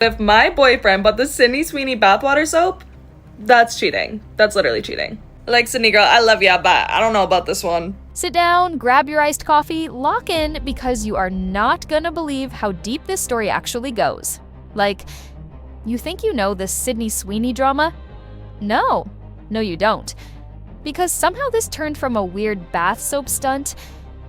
If my boyfriend bought the Sydney Sweeney bathwater soap, that's cheating. That's literally cheating. Like, Sydney girl, I love ya, but I don't know about this one. Sit down, grab your iced coffee, lock in, because you are not gonna believe how deep this story actually goes. Like, you think you know the Sydney Sweeney drama? No, you don't. Because somehow this turned from a weird bath soap stunt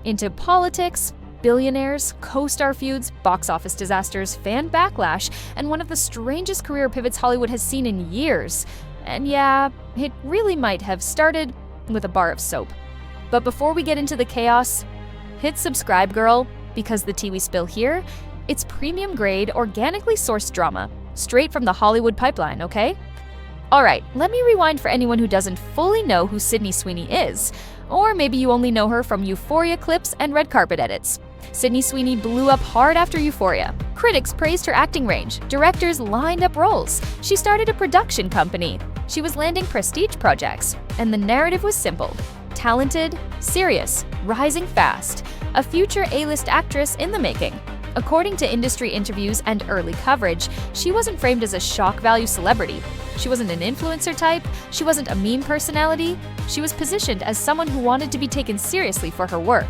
into politics, billionaires, co-star feuds, box office disasters, fan backlash, and one of the strangest career pivots Hollywood has seen in years. And yeah, it really might have started with a bar of soap. But before we get into the chaos, hit subscribe, girl, because the tea we spill here, it's premium grade, organically sourced drama, straight from the Hollywood pipeline, okay? Alright, let me rewind for anyone who doesn't fully know who Sydney Sweeney is. Or maybe you only know her from Euphoria clips and red carpet edits. Sydney Sweeney blew up hard after Euphoria. Critics praised her acting range. Directors lined up roles. She started a production company. She was landing prestige projects. And the narrative was simple. Talented, serious, rising fast. A future A-list actress in the making. According to industry interviews and early coverage, she wasn't framed as a shock value celebrity. She wasn't an influencer type. She wasn't a meme personality. She was positioned as someone who wanted to be taken seriously for her work.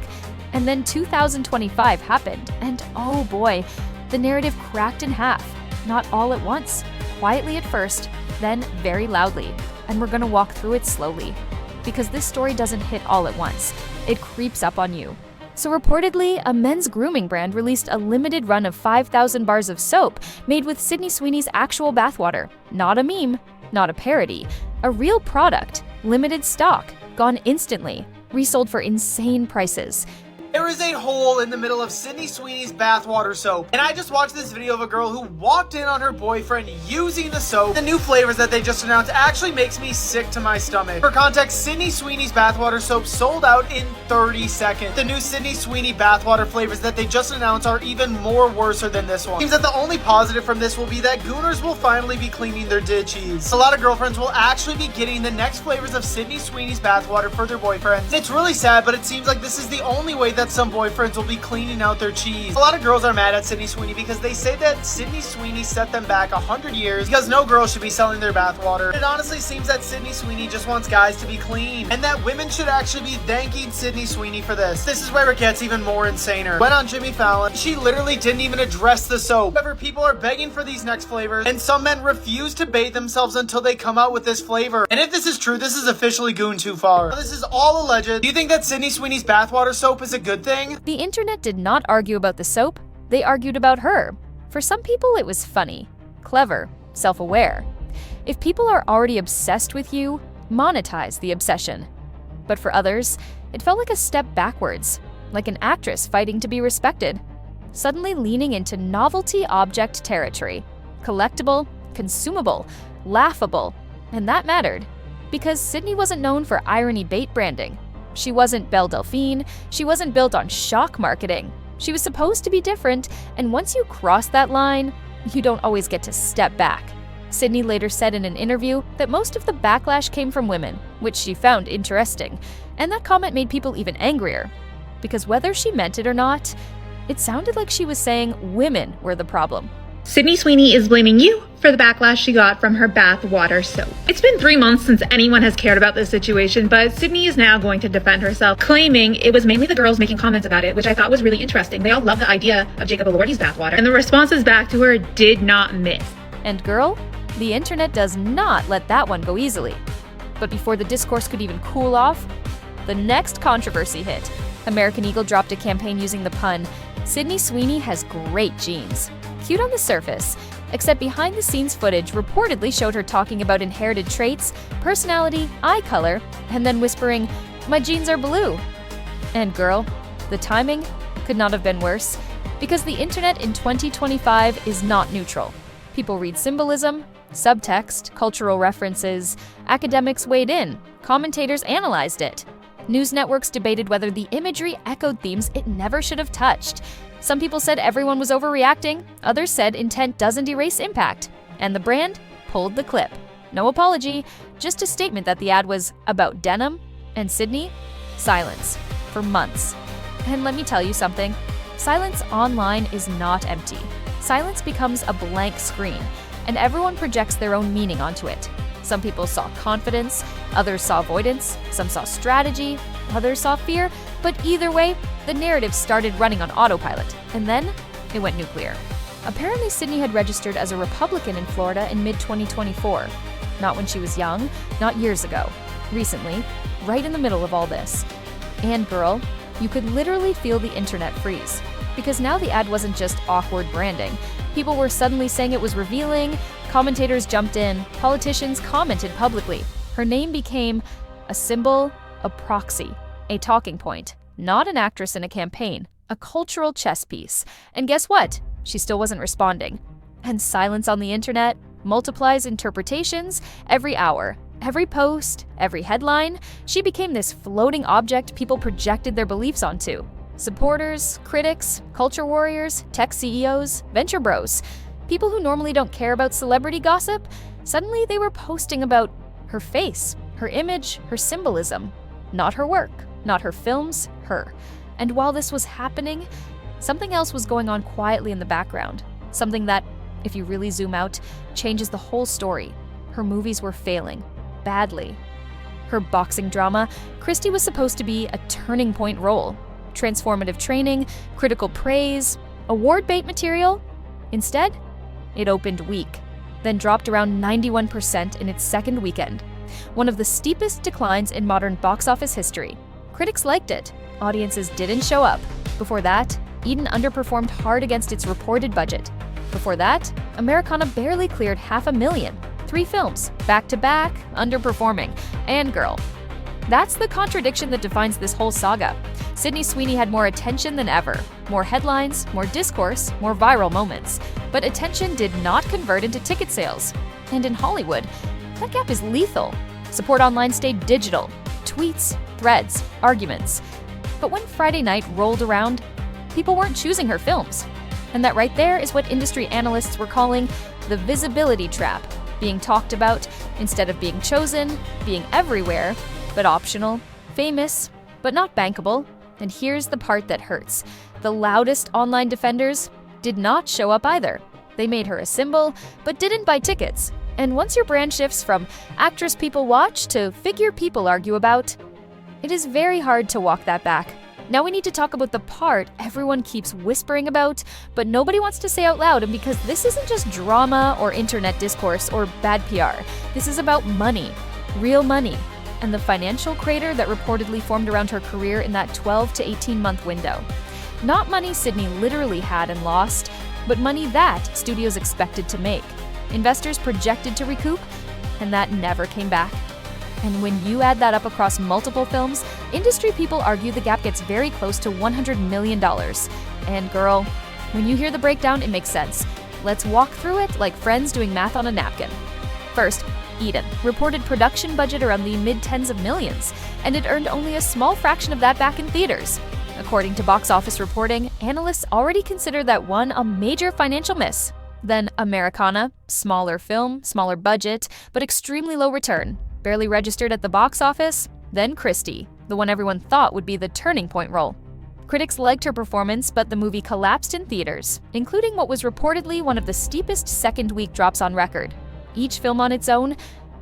And then 2025 happened, and oh boy, the narrative cracked in half. Not all at once, quietly at first, then very loudly. And we're gonna walk through it slowly. Because this story doesn't hit all at once. It creeps up on you. So reportedly, a men's grooming brand released a limited run of 5,000 bars of soap made with Sydney Sweeney's actual bathwater. Not a meme, not a parody. A real product, limited stock, gone instantly, resold for insane prices. There is a hole in the middle of Sydney Sweeney's bathwater soap. And I just watched this video of a girl who walked in on her boyfriend using the soap. The new flavors that they just announced actually makes me sick to my stomach. For context, Sydney Sweeney's bathwater soap sold out in 30 seconds. The new Sydney Sweeney bathwater flavors that they just announced are even more worse than this one. Seems that the only positive from this will be that gooners will finally be cleaning their ditchies. A lot of girlfriends will actually be getting the next flavors of Sydney Sweeney's bathwater for their boyfriends. And it's really sad, but it seems like this is the only way that some boyfriends will be cleaning out their cheese. A lot of girls are mad at Sydney Sweeney because they say that Sydney Sweeney set them back 100 years because no girl should be selling their bathwater. It honestly seems that Sydney Sweeney just wants guys to be clean and that women should actually be thanking Sydney Sweeney for this. This is where it gets even more insaner. Went on Jimmy Fallon. She literally didn't even address the soap. However, people are begging for these next flavors and some men refuse to bathe themselves until they come out with this flavor. And if this is true, this is officially goon too far. Now, this is all alleged. Do you think that Sydney Sweeney's bathwater soap is a good thing? The internet did not argue about the soap, they argued about her. For some people, it was funny, clever, self-aware. If people are already obsessed with you, monetize the obsession. But for others, it felt like a step backwards, like an actress fighting to be respected, suddenly leaning into novelty object territory, collectible, consumable, laughable, and that mattered, because Sydney wasn't known for irony bait branding. She wasn't Belle Delphine, she wasn't built on shock marketing. She was supposed to be different, and once you cross that line, you don't always get to step back. Sydney later said in an interview that most of the backlash came from women, which she found interesting, and that comment made people even angrier. Because whether she meant it or not, it sounded like she was saying women were the problem. Sydney Sweeney is blaming you for the backlash she got from her bathwater soap. It's been 3 months since anyone has cared about this situation, but Sydney is now going to defend herself, claiming it was mainly the girls making comments about it, which I thought was really interesting. They all love the idea of Jacob Elordi's bathwater, and the responses back to her did not miss. And girl, the internet does not let that one go easily. But before the discourse could even cool off, the next controversy hit. American Eagle dropped a campaign using the pun, "Sydney Sweeney has great genes." Cute on the surface, except behind-the-scenes footage reportedly showed her talking about inherited traits, personality, eye color, and then whispering, "My genes are blue." And girl, the timing could not have been worse, because the internet in 2025 is not neutral. People read symbolism, subtext, cultural references, academics weighed in, commentators analyzed it. News networks debated whether the imagery echoed themes it never should have touched. Some people said everyone was overreacting, others said intent doesn't erase impact, and the brand pulled the clip. No apology, just a statement that the ad was about denim, and Sydney, silence, for months. And let me tell you something, silence online is not empty. silence becomes a blank screen, and everyone projects their own meaning onto it. Some people saw confidence, others saw avoidance, some saw strategy, others saw fear, but either way, the narrative started running on autopilot, and then it went nuclear. Apparently, Sydney had registered as a Republican in Florida in mid-2024. Not when she was young, not years ago. Recently, right in the middle of all this. And girl, you could literally feel the internet freeze. Because now the ad wasn't just awkward branding. People were suddenly saying it was revealing, commentators jumped in, politicians commented publicly. Her name became a symbol, a proxy, a talking point, not an actress in a campaign, a cultural chess piece. And guess what? She still wasn't responding. And silence on the internet multiplies interpretations every hour. Every post, every headline, she became this floating object people projected their beliefs onto. Supporters, critics, culture warriors, tech CEOs, venture bros, people who normally don't care about celebrity gossip, suddenly they were posting about her face, her image, her symbolism. Not her work, not her films, her. And while this was happening, something else was going on quietly in the background. Something that, if you really zoom out, changes the whole story. Her movies were failing. Badly. Her boxing drama, Christy was supposed to be a turning point role. Transformative training, critical praise, award bait material. Instead, it opened weak, then dropped around 91% in its second weekend. One of the steepest declines in modern box office history. Critics liked it. Audiences didn't show up. Before that, Eden underperformed hard against its reported budget. Before that, Americana barely cleared $500,000. 3 films, back-to-back, underperforming, and girl. That's the contradiction that defines this whole saga. Sydney Sweeney had more attention than ever, more headlines, more discourse, more viral moments. But attention did not convert into ticket sales. And in Hollywood, that gap is lethal. Support online stayed digital. Tweets, threads, arguments. But when Friday night rolled around, people weren't choosing her films. And that right there is what industry analysts were calling the visibility trap. Being talked about instead of being chosen, being everywhere, but optional, famous, but not bankable. And here's the part that hurts. The loudest online defenders did not show up either. They made her a symbol, but didn't buy tickets. And once your brand shifts from actress people watch to figure people argue about, it is very hard to walk that back. Now we need to talk about the part everyone keeps whispering about, but nobody wants to say out loud, and because this isn't just drama or internet discourse or bad PR. This is about money, real money, and the financial crater that reportedly formed around her career in that 12 to 18-month window. Not money Sydney literally had and lost, but money that studios expected to make. Investors projected to recoup, and that never came back. And when you add that up across multiple films, industry people argue the gap gets very close to $100 million. And girl, when you hear the breakdown, it makes sense. Let's walk through it like friends doing math on a napkin. First, Eden reported production budget around the mid-tens of millions, and it earned only a small fraction of that back in theaters. According to box office reporting, analysts already consider that one a major financial miss. Then Americana, smaller film, smaller budget, but extremely low return. Barely registered at the box office. Then Christy, the one everyone thought would be the turning point role. Critics liked her performance, but the movie collapsed in theaters, including what was reportedly one of the steepest second-week drops on record. Each film on its own,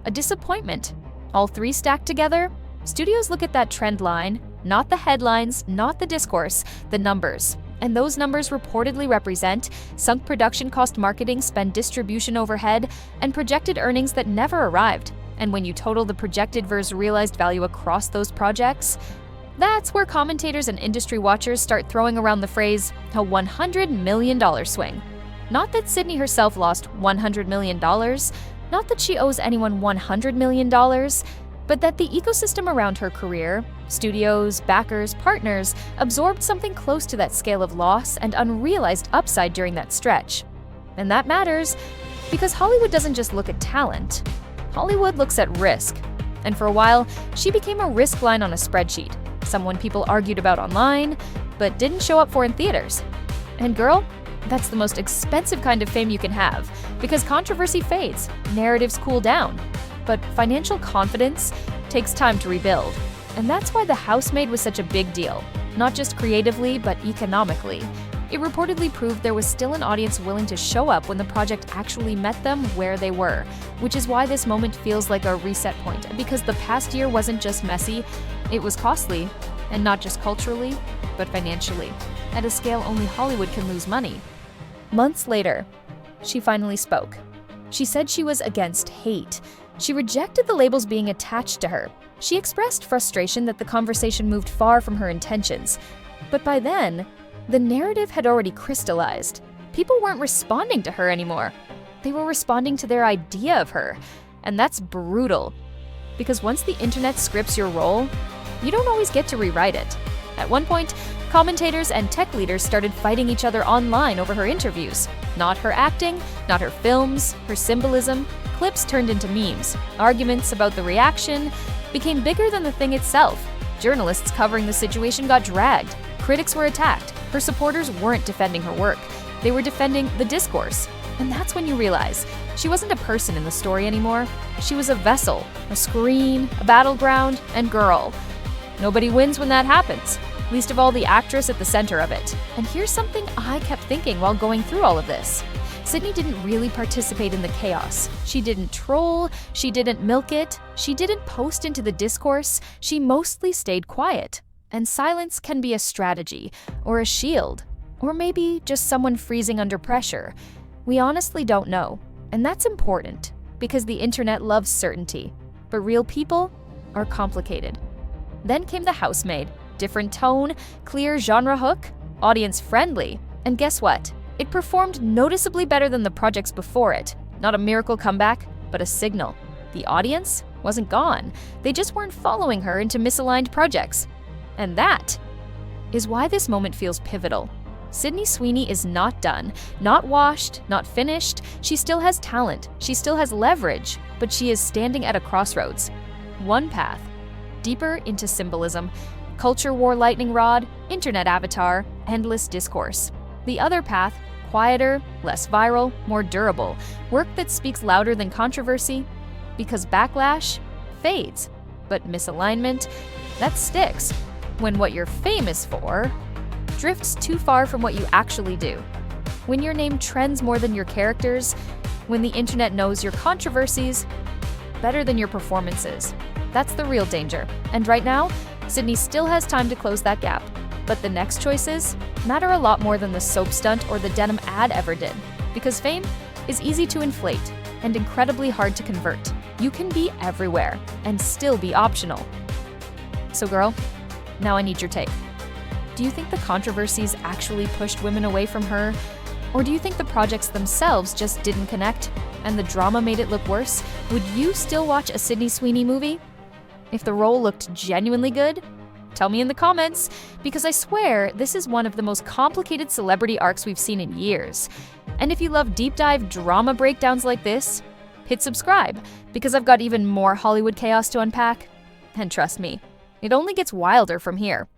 a disappointment. All 3 stacked together, studios look at that trend line, not the headlines, not the discourse, the numbers. And those numbers reportedly represent sunk production cost marketing spend distribution overhead and projected earnings that never arrived. And when you total the projected versus realized value across those projects, that's where commentators and industry watchers start throwing around the phrase, a $100 million swing. Not that Sydney herself lost $100 million, not that she owes anyone $100 million, but that the ecosystem around her career, studios, backers, partners, absorbed something close to that scale of loss and unrealized upside during that stretch. And that matters because Hollywood doesn't just look at talent. Hollywood looks at risk. And for a while, she became a risk line on a spreadsheet, someone people argued about online, but didn't show up for in theaters. And girl, that's the most expensive kind of fame you can have, because controversy fades, narratives cool down. But financial confidence takes time to rebuild. And that's why The Housemaid was such a big deal, not just creatively, but economically. It reportedly proved there was still an audience willing to show up when the project actually met them where they were, which is why this moment feels like a reset point, because the past year wasn't just messy, it was costly, and not just culturally, but financially, at a scale only Hollywood can lose money. Months later, she finally spoke. She said she was against hate. She rejected the labels being attached to her. She expressed frustration that the conversation moved far from her intentions. But by then, the narrative had already crystallized. People weren't responding to her anymore. They were responding to their idea of her. And that's brutal. Because once the internet scripts your role, you don't always get to rewrite it. At one point, commentators and tech leaders started fighting each other online over her interviews. Not her acting, not her films, her symbolism. Clips turned into memes. Arguments about the reaction became bigger than the thing itself. Journalists covering the situation got dragged. Critics were attacked. Her supporters weren't defending her work. They were defending the discourse. And that's when you realize she wasn't a person in the story anymore. She was a vessel, a screen, a battleground, and girl. Nobody wins when that happens, least of all the actress at the center of it. And here's something I kept thinking while going through all of this. Sydney didn't really participate in the chaos. She didn't troll, she didn't milk it, she didn't post into the discourse, she mostly stayed quiet. And silence can be a strategy, or a shield, or maybe just someone freezing under pressure. We honestly don't know, and that's important, because the internet loves certainty, but real people are complicated. Then came The Housemaid. Different tone, clear genre hook, audience friendly, and guess what? It performed noticeably better than the projects before it. Not a miracle comeback, but a signal. The audience wasn't gone. They just weren't following her into misaligned projects. And that is why this moment feels pivotal. Sydney Sweeney is not done, not washed, not finished. She still has talent, she still has leverage, but she is standing at a crossroads. One path, deeper into symbolism, culture war lightning rod, internet avatar, endless discourse. The other path, quieter, less viral, more durable, work that speaks louder than controversy, because backlash fades, but misalignment, that sticks. When what you're famous for drifts too far from what you actually do. When your name trends more than your characters, when the internet knows your controversies better than your performances. That's the real danger. And right now, Sydney still has time to close that gap. But the next choices matter a lot more than the soap stunt or the denim ad ever did. Because fame is easy to inflate and incredibly hard to convert. You can be everywhere and still be optional. So girl, now I need your take. Do you think the controversies actually pushed women away from her? Or do you think the projects themselves just didn't connect and the drama made it look worse? Would you still watch a Sydney Sweeney movie? If the role looked genuinely good, tell me in the comments, because I swear this is one of the most complicated celebrity arcs we've seen in years. And if you love deep dive drama breakdowns like this, hit subscribe, because I've got even more Hollywood chaos to unpack. And trust me, it only gets wilder from here.